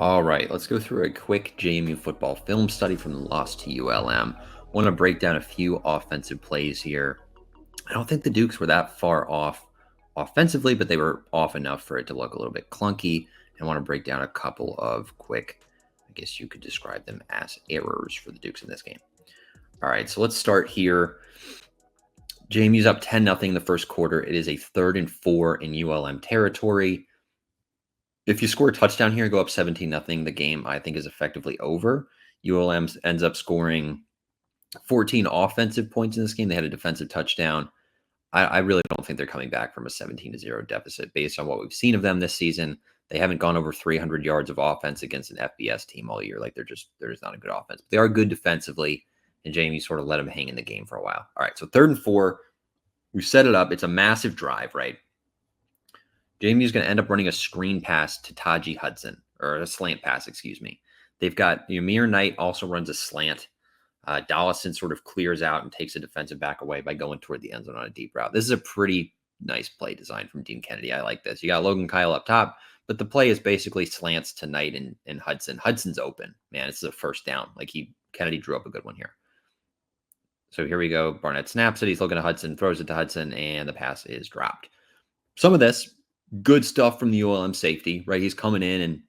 All right, let's go through a quick JMU football film study from the loss to ULM. Want to break down a few offensive plays here. I don't think the Dukes were that far off offensively, but they were off enough for it to look a little bit clunky. And want to break down a couple of quick, I guess you could describe them as errors for the Dukes in this game. All right, so let's start here. JMU's up 10-0 in the first quarter. It is a 3rd and 4 in ULM territory. If you score a touchdown here and go up 17-0, the game, I think, is effectively over. ULM ends up scoring 14 offensive points in this game. They had a defensive touchdown. I really don't think they're coming back from a 17-0 deficit based on what we've seen of them this season. They haven't gone over 300 yards of offense against an FBS team all year. Like they're just not a good offense. But they are good defensively, and Jamie sort of let them hang in the game for a while. All right, so 3rd and 4. We set it up. It's a massive drive, right? JMU is going to end up running a screen pass to Taji Hudson, or a slant pass, excuse me. They've got Amir Knight also runs a slant. Dollison sort of clears out and takes a defensive back away by going toward the end zone on a deep route. This is a pretty nice play design from Dean Kennedy. I like this. You got Logan Kyle up top, but the play is basically slants to Knight and Hudson. Hudson's open. Man, it's a first down. Kennedy drew up a good one here. So here we go. Barnett snaps it. He's looking at Hudson, throws it to Hudson, and the pass is dropped. Some of this, good stuff from the ULM safety, right? He's coming in and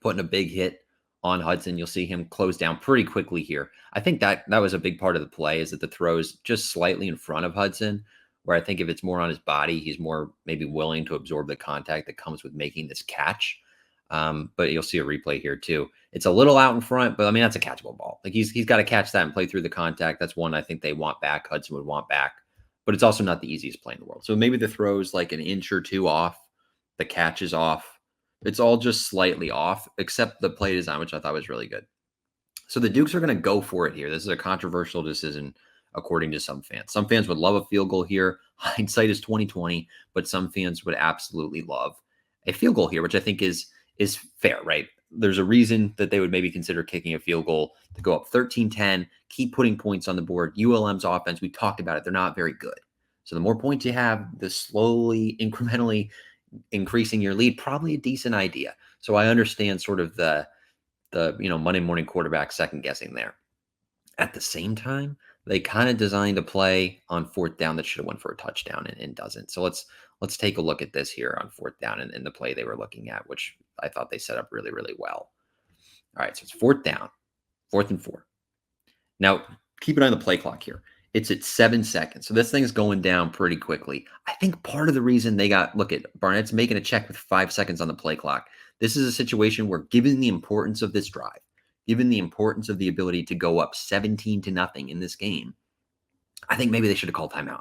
putting a big hit on Hudson. You'll see him close down pretty quickly here. I think that was a big part of the play, is that the throw's just slightly in front of Hudson, where I think if it's more on his body, he's more maybe willing to absorb the contact that comes with making this catch. But you'll see a replay here too. It's a little out in front, but I mean, that's a catchable ball. Like he's got to catch that and play through the contact. That's one I think they want back. Hudson would want back, but it's also not the easiest play in the world. So maybe the throw's like an inch or two off. The catch is off. It's all just slightly off, except the play design, which I thought was really good. So the Dukes are going to go for it here. This is a controversial decision, according to some fans. Some fans would love a field goal here. Hindsight is 2020, but some fans would absolutely love a field goal here, which I think is fair, right? There's a reason that they would maybe consider kicking a field goal to go up 13-10, keep putting points on the board. ULM's offense, we talked about it, they're not very good. So the more points you have, the slowly, incrementally increasing your lead, probably a decent idea. So I understand sort of the Monday morning quarterback second guessing there. At the same time, they kind of designed a play on 4th down that should have went for a touchdown and doesn't. So let's take a look at this here on 4th down and the play they were looking at, which I thought they set up really, really well. All right, so it's 4th down, 4th and 4. Now, keep an eye on the play clock here. It's at 7 seconds. So this thing's going down pretty quickly. I think part of the reason look at Barnett's making a check with 5 seconds on the play clock. This is a situation where, given the importance of this drive, given the importance of the ability to go up 17-0 in this game, I think maybe they should have called timeout.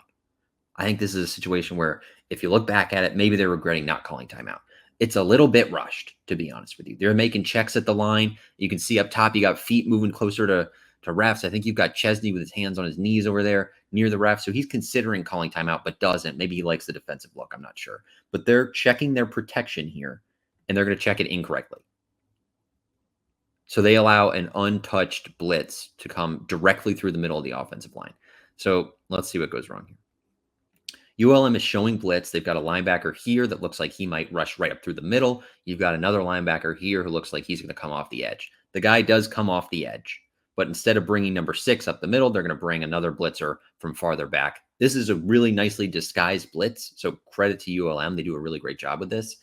I think this is a situation where, if you look back at it, maybe they're regretting not calling timeout. It's a little bit rushed, to be honest with you. They're making checks at the line. You can see up top, you got feet moving closer to refs. I think you've got Chesney with his hands on his knees over there near the ref. So he's considering calling timeout, but doesn't. Maybe he likes the defensive look. I'm not sure. But they're checking their protection here, and they're going to check it incorrectly. So they allow an untouched blitz to come directly through the middle of the offensive line. So let's see what goes wrong here. ULM is showing blitz. They've got a linebacker here that looks like he might rush right up through the middle. You've got another linebacker here who looks like he's going to come off the edge. The guy does come off the edge, but instead of bringing number 6 up the middle, they're going to bring another blitzer from farther back. This is a really nicely disguised blitz, so credit to ULM. They do a really great job with this.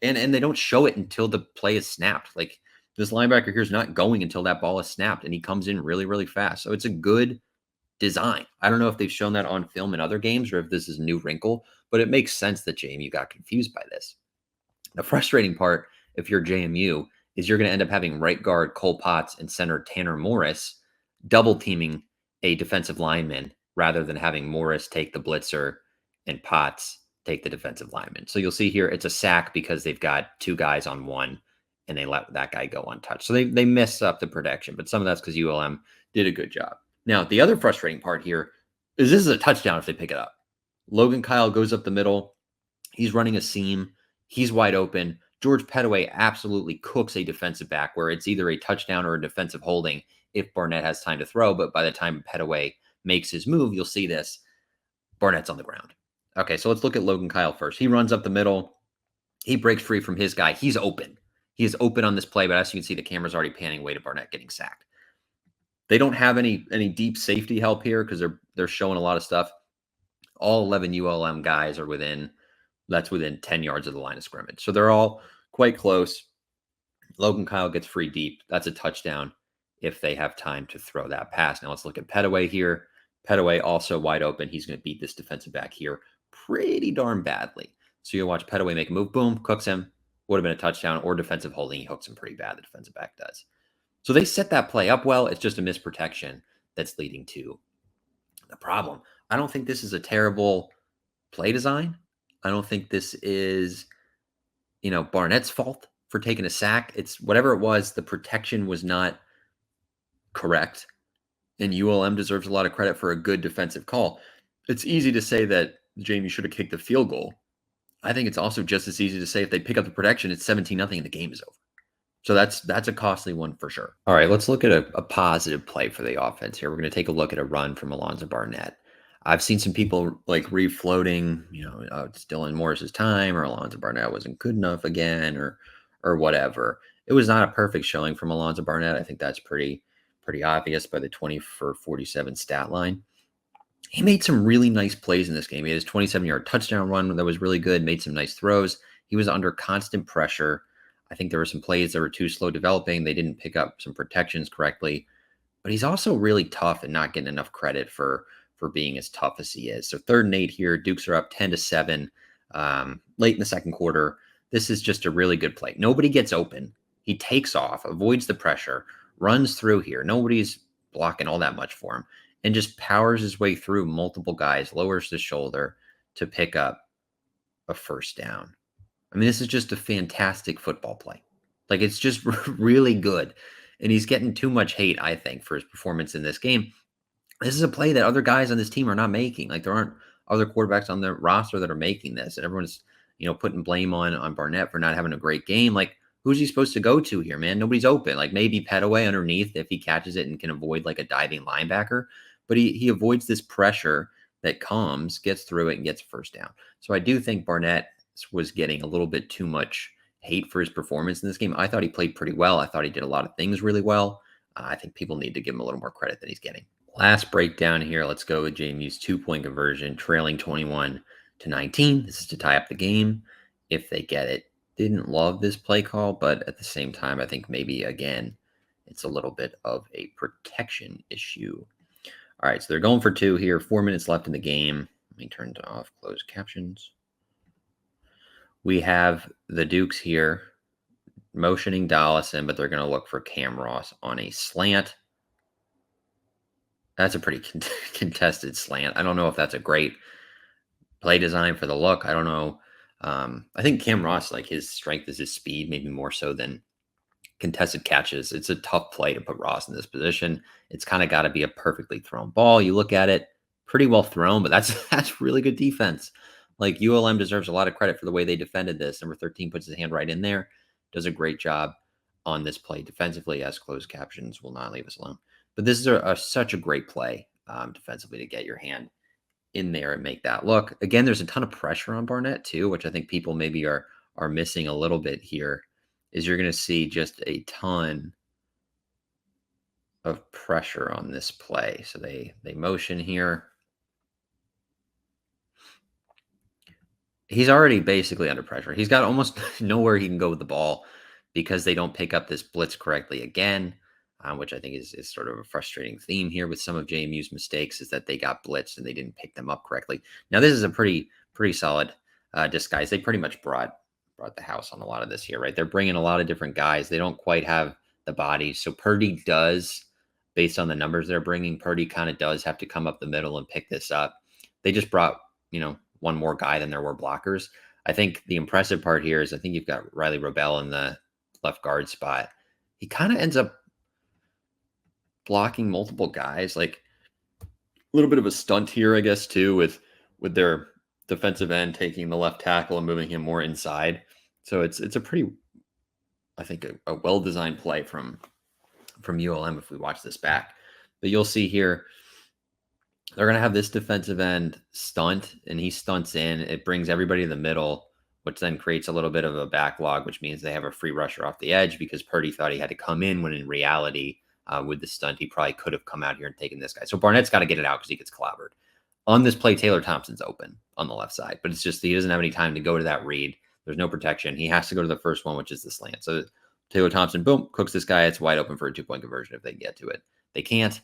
And they don't show it until the play is snapped. Like, this linebacker here is not going until that ball is snapped, and he comes in really, really fast. So it's a good design. I don't know if they've shown that on film in other games or if this is a new wrinkle, but it makes sense that JMU got confused by this. The frustrating part, if you're JMU, is you're going to end up having right guard Cole Potts and center Tanner Morris double teaming a defensive lineman rather than having Morris take the blitzer and Potts take the defensive lineman. So you'll see here it's a sack because they've got 2 guys on one and they let that guy go untouched. So they mess up the protection, but some of that's because ULM did a good job. Now, the other frustrating part here is this is a touchdown if they pick it up. Logan Kyle goes up the middle. He's running a seam. He's wide open. George Pettaway absolutely cooks a defensive back where it's either a touchdown or a defensive holding if Barnett has time to throw. But by the time Pettaway makes his move, you'll see this. Barnett's on the ground. Okay, so let's look at Logan Kyle first. He runs up the middle. He breaks free from his guy. He's open. He is open on this play, but as you can see, the camera's already panning away to Barnett getting sacked. They don't have any deep safety help here because they're showing a lot of stuff. All 11 ULM guys are within 10 yards of the line of scrimmage. So they're all quite close. Logan Kyle gets free deep. That's a touchdown if they have time to throw that pass. Now let's look at Petaway here. Petaway also wide open. He's going to beat this defensive back here pretty darn badly. So you'll watch Petaway make a move. Boom, cooks him. Would have been a touchdown or defensive holding. He hooks him pretty bad. The defensive back does. So they set that play up well. It's just a misprotection that's leading to the problem. I don't think this is a terrible play design. I don't think this is, Barnett's fault for taking a sack. It's whatever it was, the protection was not correct. And ULM deserves a lot of credit for a good defensive call. It's easy to say that JMU should have kicked the field goal. I think it's also just as easy to say if they pick up the protection, it's 17-0 and the game is over. So that's a costly one for sure. All right, let's look at a positive play for the offense here. We're going to take a look at a run from Alonzo Barnett. I've seen some people like refloating, it's Dylan Morris's time or Alonzo Barnett wasn't good enough again or whatever. It was not a perfect showing from Alonzo Barnett. I think that's pretty obvious by the 20 for 47 stat line. He made some really nice plays in this game. He had his 27-yard touchdown run that was really good, made some nice throws. He was under constant pressure. I think there were some plays that were too slow developing. They didn't pick up some protections correctly. But he's also really tough and not getting enough credit for being as tough as he is. So 3rd and 8 here. Dukes are up 10-7 late in the second quarter. This is just a really good play. Nobody gets open. He takes off, avoids the pressure, runs through here. Nobody's blocking all that much for him, and just powers his way through multiple guys, lowers the shoulder to pick up a first down. I mean, this is just a fantastic football play. Like, it's just really good. And he's getting too much hate, I think, for his performance in this game. This is a play that other guys on this team are not making. Like, there aren't other quarterbacks on the roster that are making this. And everyone's, putting blame on Barnett for not having a great game. Like, who's he supposed to go to here, man? Nobody's open. Like, maybe Petaway underneath if he catches it and can avoid, like, a diving linebacker. But he avoids this pressure that comes, gets through it, and gets first down. So I do think Barnett was getting a little bit too much hate for his performance in this game. I thought he played pretty well. I thought he did a lot of things really well. I think people need to give him a little more credit than he's getting. Last breakdown here. Let's go with JMU's 2-point conversion, trailing 21-19. This is to tie up the game if they get it. Didn't love this play call, but at the same time, I think maybe, again, it's a little bit of a protection issue. All right, so they're going for 2 here. 4 minutes left in the game. Let me turn off closed captions. We have the Dukes here motioning Dollison, but they're going to look for Cam Ross on a slant. That's a pretty contested slant. I don't know if that's a great play design for the look. I don't know. I think Cam Ross, like, his strength is his speed, maybe more so than contested catches. It's a tough play to put Ross in this position. It's kind of got to be a perfectly thrown ball. You look at it, pretty well thrown, but that's really good defense. Like, ULM deserves a lot of credit for the way they defended this. Number 13 puts his hand right in there, does a great job on this play defensively, as closed captions will not leave us alone. But this is such a great play defensively to get your hand in there and make that look. Again, there's a ton of pressure on Barnett too, which I think people maybe are missing a little bit here, is you're going to see just a ton of pressure on this play. So they motion here. He's already basically under pressure. He's got almost nowhere he can go with the ball because they don't pick up this blitz correctly again, which I think is sort of a frustrating theme here with some of JMU's mistakes, is that they got blitzed and they didn't pick them up correctly. Now, this is a pretty solid disguise. They pretty much brought the house on a lot of this here, right? They're bringing a lot of different guys. They don't quite have the bodies. So Purdy does, based on the numbers they're bringing, Purdy kind of does have to come up the middle and pick this up. They just brought, one more guy than there were blockers. I think the impressive part here is I think you've got Riley Robel in the left guard spot. He kind of ends up blocking multiple guys, like a little bit of a stunt here, I guess, too, with their defensive end taking the left tackle and moving him more inside. So it's a pretty, I think, a well-designed play from ULM if we watch this back. But you'll see here, they're going to have this defensive end stunt, and he stunts in. It brings everybody to the middle which then creates a little bit of a backlog, which means they have a free rusher off the edge because Purdy thought he had to come in when in reality, with the stunt, he probably could have come out here and taken this guy. So Barnett's got to get it out because he gets clobbered. On this play, Taylor Thompson's open on the left side, but it's just he doesn't have any time to go to that read. There's no protection. He has to go to the first one, which is the slant. So Taylor Thompson, boom, cooks this guy. It's wide open for a 2-point conversion if they can get to it. They can't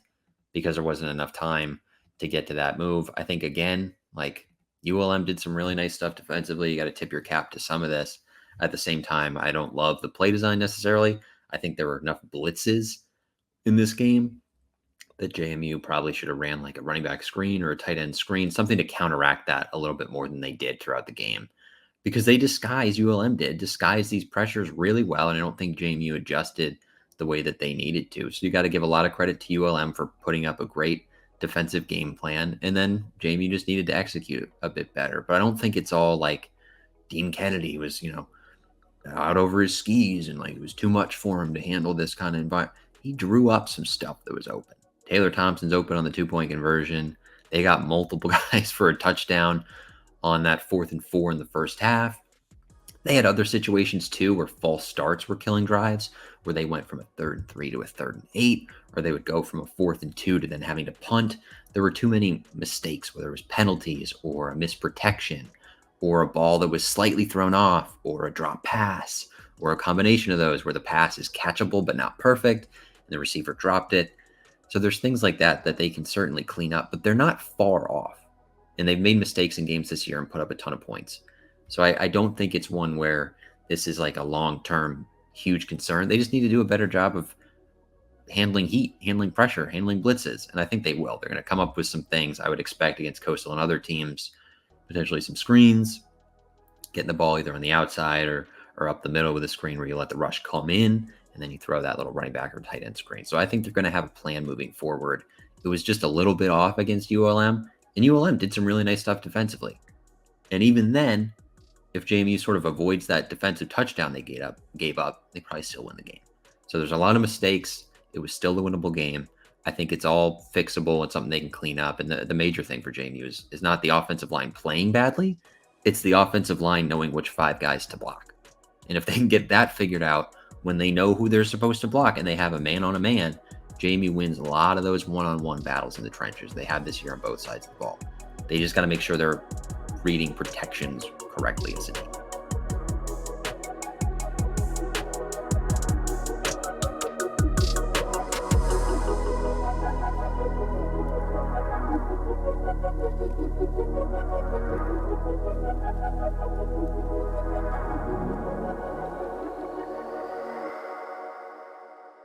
because there wasn't enough time to get to that move. I think, again, like ULM did some really nice stuff defensively. You got to tip your cap to some of this. At the same time, I don't love the play design necessarily. I think there were enough blitzes in this game that JMU probably should have ran like a running back screen or a tight end screen, something to counteract that a little bit more than they did throughout the game. Because they ULM did disguise these pressures really well, and I don't think JMU adjusted the way that they needed to. So you got to give a lot of credit to ULM for putting up a great defensive game plan, and then JMU just needed to execute a bit better. But I don't think it's all like Dean Kennedy was, out over his skis and like it was too much for him to handle this kind of environment. He drew up some stuff that was open. Taylor Thompson's open on the 2-point conversion. They got multiple guys for a touchdown on that 4th and 4 in the first half. They had other situations too where false starts were killing drives, where they went from a 3rd and 3 to a 3rd and 8, or they would go from a 4th and 2 to then having to punt. There were too many mistakes, whether it was penalties or a misprotection or a ball that was slightly thrown off or a drop pass or a combination of those where the pass is catchable but not perfect and the receiver dropped it. So there's things like that that they can certainly clean up, but they're not far off. And they've made mistakes in games this year and put up a ton of points. So I don't think it's one where this is like a long-term huge concern. They just need to do a better job of handling heat, handling pressure, handling blitzes. And I think they will. They're going to come up with some things I would expect against Coastal and other teams, potentially some screens, getting the ball either on the outside or up the middle with a screen where you let the rush come in, and then you throw that little running back or tight end screen. So I think they're going to have a plan moving forward. It was just a little bit off against ULM, and ULM did some really nice stuff defensively. And even then, if JMU sort of avoids that defensive touchdown they gave up, they probably still win the game. So there's a lot of mistakes. It was still a winnable game. I think it's all fixable and something they can clean up. And the major thing for JMU is not the offensive line playing badly. It's the offensive line knowing which 5 guys to block. And if they can get that figured out when they know who they're supposed to block and they have a man on a man, JMU wins a lot of those one-on-one battles in the trenches they have this year on both sides of the ball. They just got to make sure they're reading protections correctly as a team.